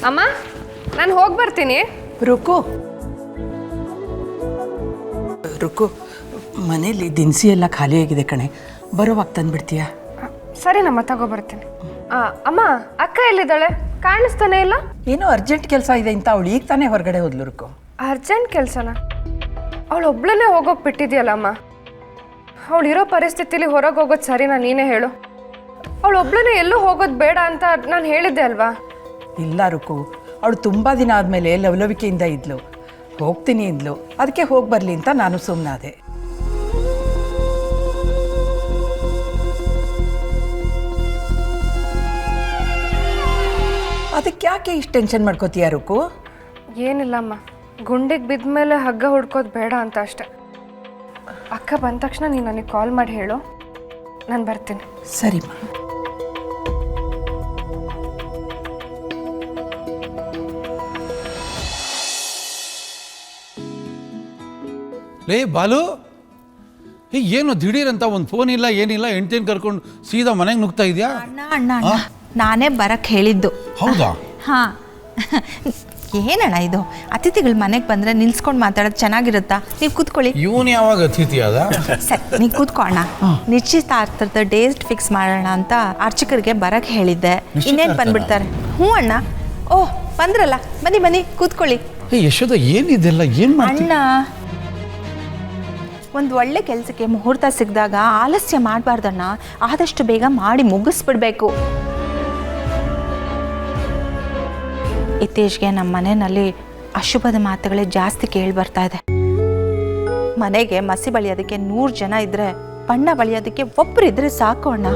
ಅಮ್ಮ ನಾನು ಹೋಗಿ ಬರ್ತೀನಿ. ರುಕು ರುಕು, ಮನೇಲಿ ದಿನಸಿ ಎಲ್ಲ ಖಾಲಿಯಾಗಿದೆ ಕಣೆ, ಬರೋವಾಗ ತಂದುಬಿಡ್ತೀಯಾ? ಸರಿ ನಮ್ಮ ತಗೋಬರ್ತೀನಿ. ಅಮ್ಮ ಅಕ್ಕ ಎಲ್ಲಿದ್ದಾಳೆ? ಕಾಣಿಸ್ತಾನೆ ಇಲ್ಲ. ಏನೋ ಅರ್ಜೆಂಟ್ ಕೆಲಸ ಇದೆ ಅಂತ ಅವಳು ಈಗ ತಾನೇ ಹೊರಗಡೆ ಹೋದ್ಲು ರುಕು. ಅರ್ಜೆಂಟ್ ಕೆಲಸನ? ಅವಳು ಒಬ್ಳನ್ನೇ ಹೋಗೋಕೆ ಬಿಟ್ಟಿದ್ಯಲ್ಲಮ್ಮ. ಅವಳಿರೋ ಪರಿಸ್ಥಿತಿಲಿ ಹೊರಗೆ ಹೋಗೋದು ಸರಿನಾ? ನೀನೇ ಹೇಳು. ಅವಳು ಒಬ್ಳನ್ನೇ ಎಲ್ಲೂ ಹೋಗೋದು ಬೇಡ ಅಂತ ನಾನು ಹೇಳಿದ್ದೆ ಅಲ್ವಾ? ಇಲ್ಲ ರುಕು, ಅವಳು ತುಂಬ ದಿನ ಆದಮೇಲೆ ಲವಲವಿಕೆಯಿಂದ ಇದ್ಲು, ಹೋಗ್ತೀನಿ ಇದ್ಲು, ಅದಕ್ಕೆ ಹೋಗಿ ಬರಲಿ ಅಂತ ನಾನು ಸುಮ್ಮನಾದೆ. ಅದಕ್ಕೆ ಯಾಕೆ ಇಷ್ಟು ಟೆನ್ಷನ್ ಮಾಡ್ಕೋತೀಯ ರುಕು? ಏನಿಲ್ಲಮ್ಮ, ಗುಂಡಿಗೆ ಬಿದ್ದ ಮೇಲೆ ಹಗ್ಗ ಹುಡ್ಕೋದು ಬೇಡ ಅಂತ ಅಷ್ಟೆ. ಅಕ್ಕ ಬಂದ ತಕ್ಷಣ ನೀನು ನನಗೆ ಕಾಲ್ ಮಾಡಿ ಹೇಳು, ನಾನು ಬರ್ತೀನಿ. ಸರಿಮ್ಮ. ಲೇ ಬಾಲು, ಏನು ದಿಢೀರಂತ ಒಂದು ಫೋನ್ ಇಲ್ಲ ಏನಿಲ್ಲ, ಹೆಂಡ್ತಿನ ಕರ್ಕೊಂಡು ಸೀದಾ ಮನೆಗೆ ನುಗ್ತಾ ಇದೆಯಾ? ಅಣ್ಣ ನಾನೇ ಬರಕ್ಕೆ ಹೇಳಿದ್ದು. ಹೌದಾ? ಹಾಂ. ಏನಣ್ಣ ಇದು, ಅತಿಥಿಗಳು ಮನೆಗೆ ಬಂದರೆ ನಿಲ್ಸ್ಕೊಂಡು ಮಾತಾಡೋದು ಚೆನ್ನಾಗಿರುತ್ತಾ? ನೀವು ಕೂತ್ಕೊಳ್ಳಿ. ಇವನು ಯಾವಾಗ ಅತಿಥಿ ಅದ? ಸರಿ, ನೀವು ಕೂತ್ಕೊ ಅಣ್ಣ. ನಿಶ್ಚಿತಾರ್ಥದ ಡೇಟ್ ಫಿಕ್ಸ್ ಮಾಡೋಣ ಅಂತ ಅರ್ಚಕರಿಗೆ ಬರಕ್ಕೆ ಹೇಳಿದ್ದೆ. ಇನ್ನೇನು ಬಂದ್ಬಿಡ್ತಾರೆ. ಹ್ಞೂ ಅಣ್ಣ. ಓಹ್, ಬಂದ್ರಲ್ಲ, ಬನ್ನಿ ಬನ್ನಿ ಕೂತ್ಕೊಳ್ಳಿ. ಯಶೋದ, ಏನಿದೆಲ್ಲ ಏನು ಮಾಡಿ? ಅಣ್ಣ, ಒಂದು ಒಳ್ಳೆ ಕೆಲಸಕ್ಕೆ ಮುಹೂರ್ತ ಸಿಕ್ಕಿದಾಗ ಆಲಸ್ಯ ಮಾಡಬಾರ್ದಣ್ಣ. ಆದಷ್ಟು ಬೇಗ ಮಾಡಿ ಮುಗಿಸ್ಬಿಡ್ಬೇಕು. ಇತ್ತೀಚೆಗೆ ನಮ್ಮ ಮನೆಯಲ್ಲಿ ಅಶುಭದ ಮಾತುಗಳೇ ಜಾಸ್ತಿ ಕೇಳಿ ಬರ್ತಾ ಇದೆ. ಮನೆಗೆ ಮಸಿ ಬಳಿಯೋದಕ್ಕೆ 100 ಜನ ಇದ್ರೆ, ಬಣ್ಣ ಬಳಿಯೋದಕ್ಕೆ ಒಬ್ಬರು ಇದ್ರೆ ಸಾಕು ಅಣ್ಣ.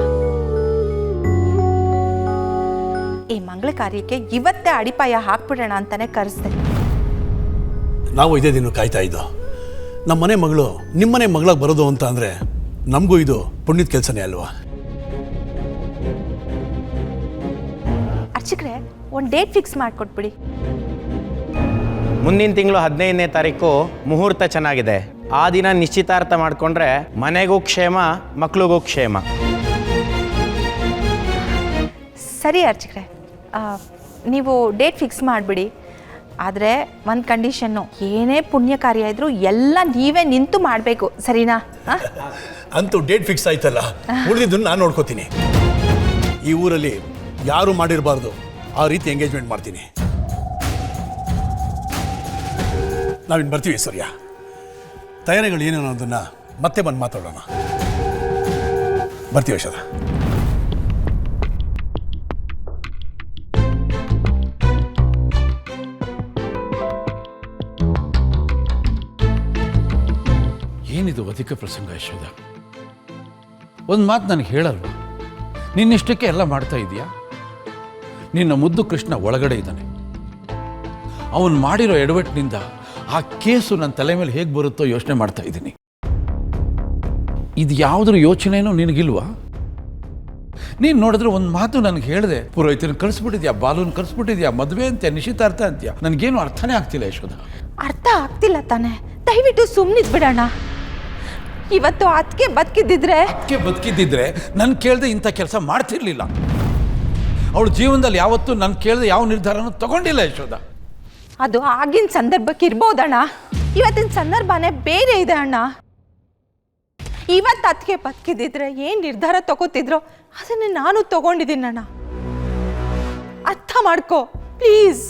ಈ ಮಂಗಳ ಕಾರ್ಯಕ್ಕೆ ಇವತ್ತೇ ಅಡಿಪಾಯ ಹಾಕ್ಬಿಡೋಣ ಅಂತಾನೆ ಕರೆಸ್ದೆ. ನಾವು ಇದೇ ದಿನ ಕಾಯ್ತಾ ಇದ್ದೋ. ನಮ್ಮ ಮನೆ ಮಗಳು ನಿಮ್ಮನೆ ಮಗಳಾಗಿ ಬರೋದು ಅಂತ ಅಂದರೆ ನಮಗೂ ಇದು ಪುಣ್ಯದ ಕೆಲಸನೇ ಅಲ್ವಾ? ಅರ್ಚಕ್ರೆ, ಒಂದು ಡೇಟ್ ಫಿಕ್ಸ್ ಮಾಡಿಕೊಟ್ಬಿಡಿ. ಮುಂದಿನ ತಿಂಗಳು 15ನೇ ತಾರೀಕು ಮುಹೂರ್ತ ಚೆನ್ನಾಗಿದೆ. ಆ ದಿನ ನಿಶ್ಚಿತಾರ್ಥ ಮಾಡಿಕೊಂಡ್ರೆ ಮನೆಗೂ ಕ್ಷೇಮ, ಮಕ್ಳಿಗೂ ಕ್ಷೇಮ. ಸರಿ ಅರ್ಚಕ್ರೆ, ನೀವು ಡೇಟ್ ಫಿಕ್ಸ್ ಮಾಡಿಬಿಡಿ. ಆದರೆ ಒಂದು ಕಂಡೀಷನ್ನು, ಏನೇ ಪುಣ್ಯ ಕಾರ್ಯ ಇದ್ರೂ ಎಲ್ಲ ನೀವೇ ನಿಂತು ಮಾಡಬೇಕು, ಸರಿನಾ? ಅಂತೂ ಡೇಟ್ ಫಿಕ್ಸ್ ಆಯ್ತಲ್ಲ, ಉಳಿದಿದ್ದನ್ನು ನಾನು ನೋಡ್ಕೋತೀನಿ. ಈ ಊರಲ್ಲಿ ಯಾರು ಮಾಡಿರಬಾರ್ದು ಆ ರೀತಿ ಎಂಗೇಜ್ಮೆಂಟ್ ಮಾಡ್ತೀನಿ. ನಾವಿನ್ನು ಬರ್ತೀವಿ ಸೂರ್ಯ. ತಯಾರಿಗಳು ಏನೇನು ಅನ್ನೋದನ್ನು ಮತ್ತೆ ಬಂದು ಮಾತಾಡೋಣ. ಬರ್ತೀವಿ ಯಶೋದ. ಏನಿದು ಅಧಿಕ ಪ್ರಸಂಗ ಯಶೋದ? ಒಂದು ಮಾತು ನನಗೆ ಹೇಳಲ್ವ? ನಿನ್ನಿಷ್ಟಕ್ಕೆ ಎಲ್ಲ ಮಾಡ್ತಾ ಇದೀಯಾ? ನಿನ್ನ ಮುದ್ದು ಕೃಷ್ಣ ಒಳಗಡೆ ಇದ್ದಾನೆ. ಅವನು ಮಾಡಿರೋ ಎಡವಟ್ಟಿನಿಂದ ಆ ಕೇಸು ನನ್ನ ತಲೆ ಮೇಲೆ ಹೇಗೆ ಬರುತ್ತೋ ಯೋಚನೆ ಮಾಡ್ತಾ ಇದ್ದೀನಿ. ಇದು ಯಾವುದ್ರ ಯೋಚನೆನೂ ನಿನಗಿಲ್ವಾ? ನೀನು ನೋಡಿದ್ರೆ ಒಂದು ಮಾತು ನನಗೆ ಹೇಳಿದೆ, ಪುರೋಹಿತನ ಕಳಿಸ್ಬಿಟ್ಟಿದ್ಯಾ, ಬಾಲುನ ಕಳಿಸ್ಬಿಟ್ಟಿದ್ಯಾ, ಮದುವೆ ಅಂತ್ಯ, ನಿಶ್ಚಿತಾರ್ಥ ಅಂತ್ಯ. ನನಗೇನು ಅರ್ಥನೇ ಆಗ್ತಿಲ್ಲ ಯಶೋದ. ಅರ್ಥ ಆಗ್ತಿಲ್ಲ ತಾನೆ? ದಯವಿಟ್ಟು ಸುಮ್ಮನಿದ್ಬಿಡೋಣ. ಇವತ್ತು ಅದಕ್ಕೆ ಬದುಕಿದ್ದಿದ್ರೆ ನಾನು ಕೇಳದೆ ಇಂಥ ಕೆಲಸ ಮಾಡ್ತಿರ್ಲಿಲ್ಲ. ಅವಳು ಜೀವನದಲ್ಲಿ ಯಾವತ್ತೂ ನಾನು ಕೇಳದೆ ಯಾವ ನಿರ್ಧಾರನೂ ತಗೊಂಡಿಲ್ಲ ಯಶೋದ. ಅದು ಆಗಿನ ಸಂದರ್ಭಕ್ಕೆ ಇರ್ಬೋದಣ್ಣ, ಇವತ್ತಿನ ಸಂದರ್ಭನೇ ಬೇರೆ ಇದೆ ಅಣ್ಣ. ಇವತ್ತು ಅದಕ್ಕೆ ಬದುಕಿದ್ದಿದ್ರೆ ಏನು ನಿರ್ಧಾರ ತಗೋತಿದ್ರೋ ಅದನ್ನೇ ನಾನು ತಗೊಂಡಿದ್ದೀನಣ್ಣ. ಅರ್ಥ ಮಾಡ್ಕೋ ಪ್ಲೀಸ್.